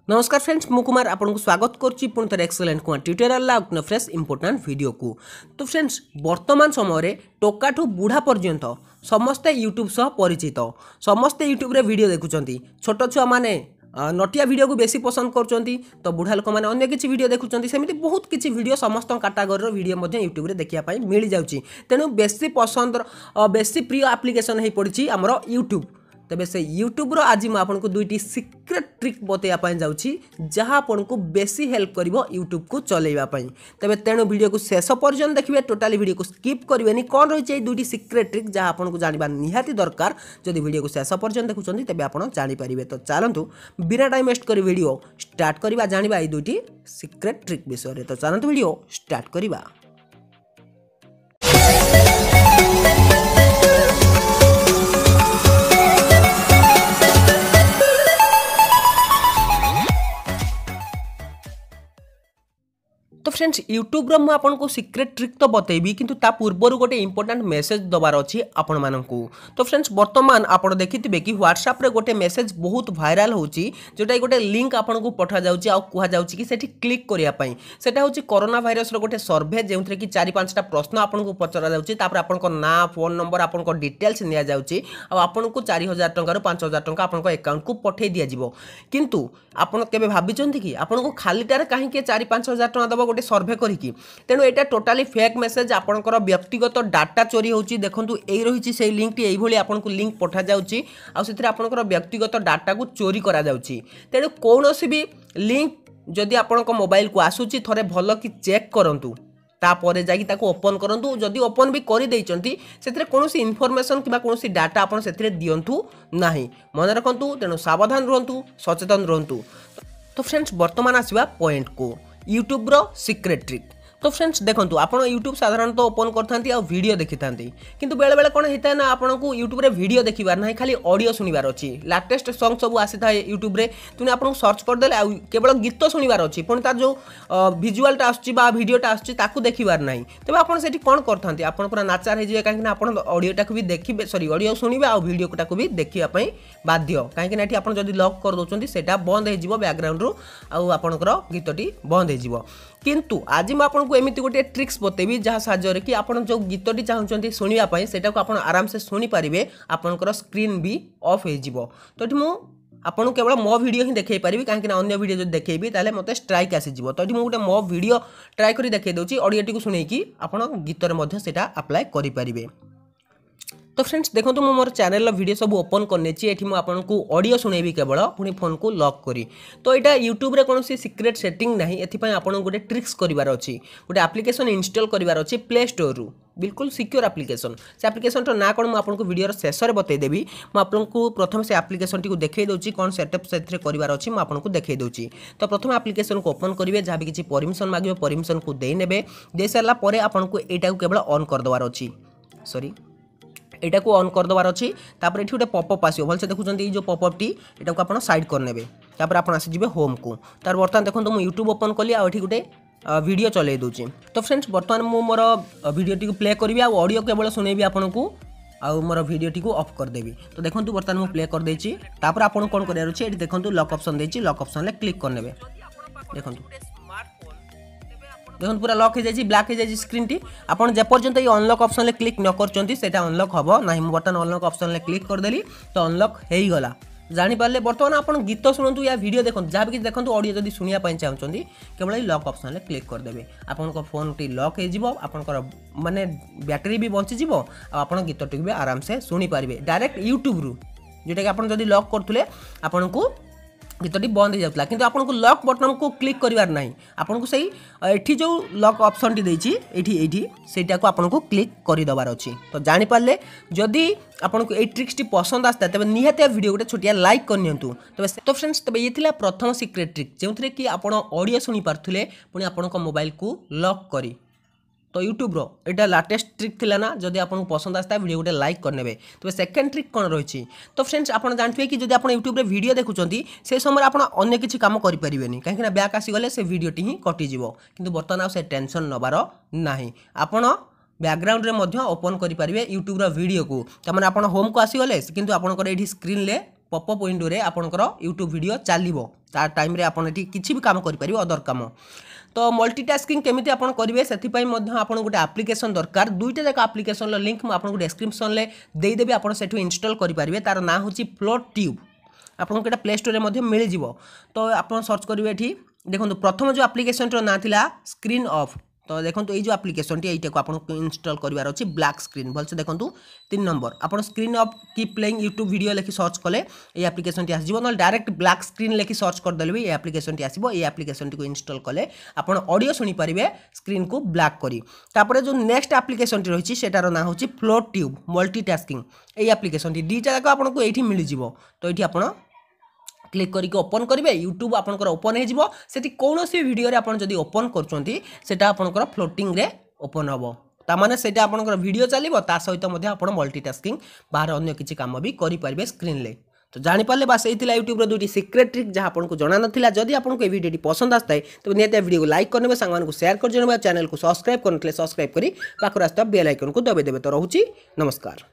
नमस्कार फ्रेंड्स मु कुमार आपन को स्वागत करछि पुन थरे एक्सीलेंट कुमार ट्यूटोरियल ला उक्न फ्रेश इंपोर्टेंट वीडियो को। तो फ्रेंड्स वर्तमान समय रे टोकाठू बुढ़ा पर्यंत समस्ते यूट्यूब सह परिचित। समस्ते यूट्यूब रे वीडियो देखुचंती। छोट छुआ माने नटिया वीडियो को बेसी पसंद करचंती तो बुढ़ा लोक माने अन्य किछि वीडियो देखुचंती। सेमिति बहुत किछि वीडियो समस्त कैटेगरी रो वीडियो मध्ये यूट्यूब रे देखिया पई मिल जाउची। तेनु बेसी पसंद बेसी प्रिय एप्लीकेशन हे पड़िछि हमरो यूट्यूब। तबे से यूट्यूब रो आज मैं आपको दुईटी सीक्रेट ट्रिक बतैया जाऊँगी जहाँ आपन को बेसी हेल्प करिवो यूट्यूब को चलैया पई। तबे तेणु वीडियो को शेष पर्यंत देखिए, टोटाली वीडियो को स्किप करेंगे। कौन रही है दुईटी सीक्रेट ट्रिक जहाँ आपन को जानवा निहाती दरकार। जदि वीडियो को शेष पर्यंत देखुं तेज आप जानीपारे। तो चलतु बिना टाइम वेस्ट कर वीडियो स्टार्ट करवा जानिबा ये दुईटी सीक्रेट ट्रिक विषय। तो चलतु वीडियो स्टार्ट करवा। तो फ्रेंड्स यूट्यूब रो आपन को सीक्रेट ट्रिक तो बतेबी किंतु ता पूर्वर गोटे इंपोर्टेंट मेसेज दबार अछि आपण माननकू। तो फ्रेंड्स वर्तमान आपण देखिथिबे कि व्हाट्सएप रे गोटे मेसेज बहुत वायरल होची जोटा गोटे लिंक आपन को पठा जाउची आ कुहा जाउची कि सेठी क्लिक करिया पई। सेटा होची कोरोना वायरस रो गोटे सर्वे जेउथरे कि 4-5टा प्रश्न आपन को पचरा जाउची। तापर आपन को ना फोन नंबर आपन को डिटेल्स निया जाउची आ आपन को 4000 टंका रो 5000 टंका आपन को अकाउंट को पठे दिया जिवो। किंतु आपन केबे भाबिचंती कि आपन को खालीटारे काहे के 4-5 हजार टंका दबो गोटे सर्वे करिकी। तेणु एटा टोटाली फेक मेसेज आपनकर व्यक्तिगत डाटा चोरी होची। देखंतु एई रहिची सेई लिंक टी एई भली आपनको लिंक पठा जाउची आ सेथिरे आपनकर व्यक्तिगत डाटा को चोरी करा जाउची। तेणु कोनोसी भी लिंक जदि आपनको मोबाइल को आसुची थरे भलो कि चेक करंतु तापर जाकि ताको ओपन करंतु। जदि ओपन भी करि दैचंती सेथिरे कोनोसी इन्फॉर्मेशन किबा कोनोसी डाटा आपन सेथिरे दियंतु नाही। मन रखंतु। तेणु सावधान रहंतु, सचेतन रहंतु। तो फ्रेंड्स वर्तमान आसीबा पॉइंट को यूट्यूब रो सीक्रेट ट्रिक। तो फ्रेंड्स देखंतु आपण यूट्यूब साधारणतः ओपन करथांती आ वीडियो देखिथांती किंतु बेले बेले कोन हिता ना आपण को यूट्यूब रे वीडियो देखिबार नाही, खाली ऑडियो सुनिबार अछि। लेटेस्ट सॉन्ग सब आसी थाए यूट्यूब रे तुने आपण सर्च कर देले आ केवल गीत सुनिबार अछि पण तार जो विजुअलटा आछि बा वीडियोटा आछि ताकू देखिबार नाही। तबे आपण सेठी कोन करथांती आपण पूरा नाचार हे जे काहे कि आपण ऑडियोटा को भी देखिबे, सॉरी ऑडियो सुनिबे आ वीडियोटा को भी देखिबा पई बाध्य। काहे कि नाठी आपण जदी लॉक कर दोचंती सेटा बंद हे जिवो बैकग्राउंड रो आ आपणकर गीतटी बंद हे जिवो। किंतु आज मैं आपको एमती गोटे ट्रिक्स बतेबी जहाँ साहाय्य कि आप जो गीतटी चाहते शुणापी सेटा को आराम से शुणी पारे। आपंकर स्क्रीन भी ऑफ हो। तो ये मुझे आपको केवल मो वीडियो ही देखई पारि कहीं अन्य वीडियो जो देखेबी ताले मते स्ट्राइक आसीजिवो। तो ये मुझे गोटे मो वीडियो ट्राई कर देखई दूसरी ऑडियो टी शुणेकी आप गीतर अप्लाई करें। तो फ्रेंड्स देखो तो मोर चैनल वीडियो सब ओपन करने आपको ऑडियो शुणेबी केवल पुणी फोन को लॉक करी। तो यहाँ यूट्यूब रे कौन सीक्रेट सेटिंग ना एपाई आपको गोटे ट्रिक्स करार अच्छी। गोटे एप्लिकेशन इंस्टॉल करार अच्छी प्ले स्टोर रु, बिल्कुल सिक्योर एप्लिकेशन। से एप्लिकेशन ना कौन मुझे वीडियो शेष में बतईदेवी। मुझे प्रथम से एप्लिकेशन टी देखई दूसरी कौन सेटअप से करार अच्छी मुझे देखई दूसरी। तो प्रथम एप्लिकेशन को ओपन करेंगे, जहाँ भी किसी परमिशन मांगे परमिशन को दे ने दे सारापर आपको यहाँ केवल ऑन करदेवार अच्छी, सॉरी एटा को ऑन कर दबार अच्छी। तापर एठी गोटे पॉपअप आसियो भल से देखुचंती जो पॉपअप टी एटा को आपण साइड कर नेबे। तापर आपण आसी जिवे होम को। तार बर्तमान देखंतु मु YouTube ओपन कली आ एठी गोटे वीडियो चले दूची। तो फ्रेंड्स बर्तमान मु मोर वीडियो टी को प्ले करबी आ ऑडियो केवल सुनेबी आपण को आ मोर वीडियो टी को ऑफ कर देबी। तो देखंतु बर्तमान मु प्ले कर देची। तापर आपण कोन करियार अछि एठी देखंतु लॉक ऑप्शन देची, लॉक ऑप्शन ले क्लिक कर नेबे। देखंतु देखो पूरा लॉक हो जाए, ब्लैक हो जाए स्क्रीन टी। आपन जे पर्यंत ये अनलॉक ऑप्शन ले क्लिक न करचंती सेटा अनलॉक हबो नाही। मु बटन अनलॉक ऑप्शन ले क्लिक कर देली तो अनलॉक हेई गला। जानि पारले बर्तमान आपन गीत सुनंतु या वीडियो देखंतु, जहाँ भी देखंतु ऑडियो जदी सुनिया पई चाहउचंती केवल ये लॉक ऑप्शन ले क्लिक कर देबे। आपन को फोन टी लॉक हे जिवो, आपन को माने बैटरी भी बंची जिवो आ आपन गीत टी भी आराम से सुनी पारिबे डायरेक्ट YouTube रु। जेटा कि आपन जदी लॉक करथुले आपन को गीतटी बंद हो जाता किंतु आपको लॉक बटन को क्लिक करिवार नाही। आपको सही एठी जो लॉक ऑप्शन टी देछि एठी सेटा को आपको क्लिक करि दबार अछि। तो जानि पारले जदी आपको ए ट्रिक्स टी पसंद आस्ता तबे निहाते वीडियो गोटे छोटिया लाइक करनियंतु। तबे तो फ्रेंड्स तबे ये थिला प्रथम सीक्रेट ट्रिक जेउथरे कि आपण ऑडियो सुनी पारथुले पुणी आपनको मोबाइल को लॉक करी। तो यूट्यूब रो एटा लेटेस्ट ट्रिक थिला ना, जदि आपको पसंद आस्ता वीडियो गोटे लाइक करने। तो सेकंड ट्रिक कौन रही। तो फ्रेंड्स आप जानते हैं कि जब आप यूट्यूब रे वीडियो देखुंती से समय आप अन्य किसी काम करें कहीं बैक आसीगले से वीडियोटी ही कटिज। कि बर्तमान आ टेंशन नबार ना। आपण बैकग्राउंड रे मध्य ओपन करि पारिबे यूट्यूब रो वीडियो को। तमाने आपण होम को आसीगले किंतु आपनकर एठी स्क्रीन ले पॉपअप विंडो रे आपनकर यूट्यूब वीडियो चलिबो ता टाइम रे आपन एठी किछि भी काम करि परिबो अदर काम। तो मल्टीटास्किंग केमिति आपन करिवे सेथि मध्य आपन गोटे एप्लिकेशन दरकार दुईटा जाक एप्लिकेशन लिंक मैं आपन डिस्क्रिप्शन ले देई देबी आपन सेठु इंस्टॉल करि परिबे तार ना होची फ्लोट ट्यूब आपन केटा प्ले स्टोर रे मध्य मिल जिवो। तो आपन सर्च करिवे एठी देखंतु प्रथम जो एप्लिकेशन रो ना थिला स्क्रीन ऑफ तो देखो ये जो एप्लिकेशन टी को आपको इंस्टॉल करार अच्छी ब्लैक स्क्रीन भलसे देखो 3 नंबर आप स्क्रीन ऑफ की प्लेइंग यूट्यूब वीडियो लेखि सर्च कले ये एप्लिकेशन टी आसो ना डायरेक्ट ब्लैक स्क्रीन लेखि सर्च करदे भी ये एप्लिकेशन टी आसो ये एप्लिकेशन टी को इंस्टॉल कले आप ऑडियो शुणी पारे स्क्रीन को ब्लैक करी तापर जो नेक्स्ट एप्लिकेशन टी रही सेटार ना होची फ्लोट ट्यूब मल्टीटास्किंग ये एप्लिकेशन टी दुईटा जाक आपको ये मिल जाव। तो ये आप क्लिक करके ओपन करेंगे यूट्यूब आपंकर ओपन हो कौन सी वीडियो आप ओपन कर फ्लोटिंग रे ओपन हम ताने से वीडियो चलो ता सहित आप मल्टीटास्किंग बाहर अन्य किसी काम भी करेंगे स्क्रीन ले। तो जानीपारे बास यही यूट्यूब दुईटी सिक्रेट ट्रिक जहाँ आपको जाना नाला जदि आपको ये वीडियो पसंद आता है तो निहत वीडियो को लाइक करने सांग शेयर कर चैनल को सब्सक्राइब करते सब्सक्राइब कर पाखर आसता बेल आइकन को दबाई देवे। तो रोची नमस्कार।